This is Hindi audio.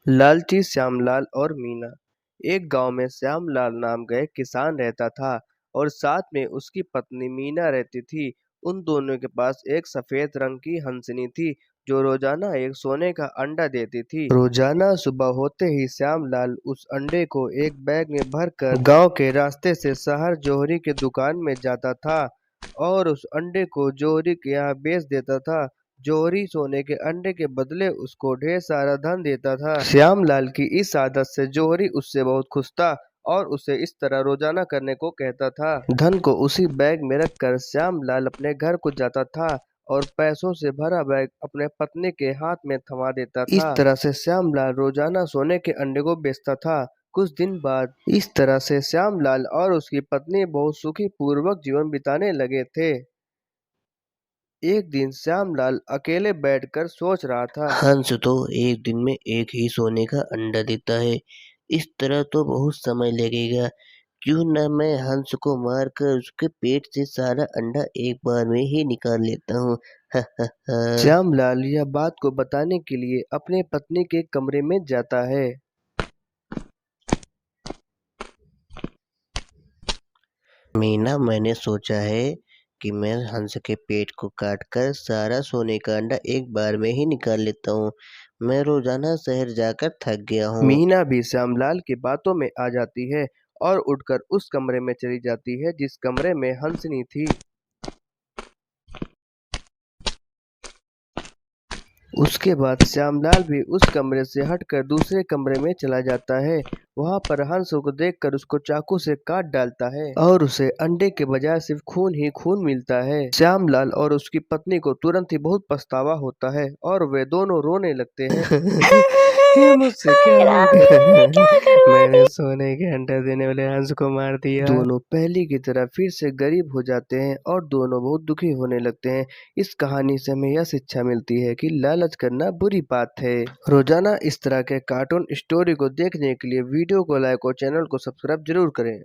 लालची श्यामलाल और मीना। एक गांव में श्यामलाल नाम का एक किसान रहता था और साथ में उसकी पत्नी मीना रहती थी। उन दोनों के पास एक सफेद रंग की हंसनी थी जो रोजाना एक सोने का अंडा देती थी। रोजाना सुबह होते ही श्यामलाल उस अंडे को एक बैग में भरकर गांव के रास्ते से शहर जौहरी के दुकान में जाता था और उस अंडे को जौहरी के यहाँ बेच देता था। जौहरी सोने के अंडे के बदले उसको ढेर सारा धन देता था। श्यामलाल की इस आदत से जौहरी उससे बहुत खुश था और उसे इस तरह रोजाना करने को कहता था। धन को उसी बैग में रखकर श्यामलाल अपने घर को जाता था और पैसों से भरा बैग अपने पत्नी के हाथ में थमा देता था। इस तरह से श्यामलाल रोजाना सोने के अंडे को बेचता था। कुछ दिन बाद इस तरह से श्यामलाल और उसकी पत्नी बहुत सुखी पूर्वक जीवन बिताने लगे थे। एक दिन श्यामलाल अकेले बैठकर सोच रहा था। हंस तो एक दिन में एक ही सोने का अंडा देता है। इस तरह तो बहुत समय लगेगा। क्यों न मैं हंस को मारकर उसके पेट से सारा अंडा एक बार में ही निकाल लेता हूँ। श्यामलाल यह बात को बताने के लिए अपने पत्नी के कमरे में जाता है। मीना, मैंने सोचा है कि मैं हंस के पेट को काटकर सारा सोने का अंडा एक बार में ही निकाल लेता हूँ। मैं रोजाना शहर जाकर थक गया हूँ। मीना भी श्यामलाल की बातों में आ जाती है और उठकर उस कमरे में चली जाती है जिस कमरे में हंसनी थी। उसके बाद श्यामलाल भी उस कमरे से हटकर दूसरे कमरे में चला जाता है। वहां पर हंस को देखकर उसको चाकू से काट डालता है और उसे अंडे के बजाय सिर्फ खून ही खून मिलता है। श्यामलाल और उसकी पत्नी को तुरंत ही बहुत पछतावा होता है और वे दोनों रोने लगते हैं। ये मुझसे क्या हो गया? मैंने सोने के अंडा देने वाले हंस को मार दिया। दोनों पहले की तरह फिर से गरीब हो जाते हैं और दोनों बहुत दुखी होने लगते हैं। इस कहानी से हमें यह शिक्षा मिलती है कि लालच करना बुरी बात है। रोजाना इस तरह के कार्टून स्टोरी को देखने के लिए वीडियो को लाइक और चैनल को सब्सक्राइब जरूर करें।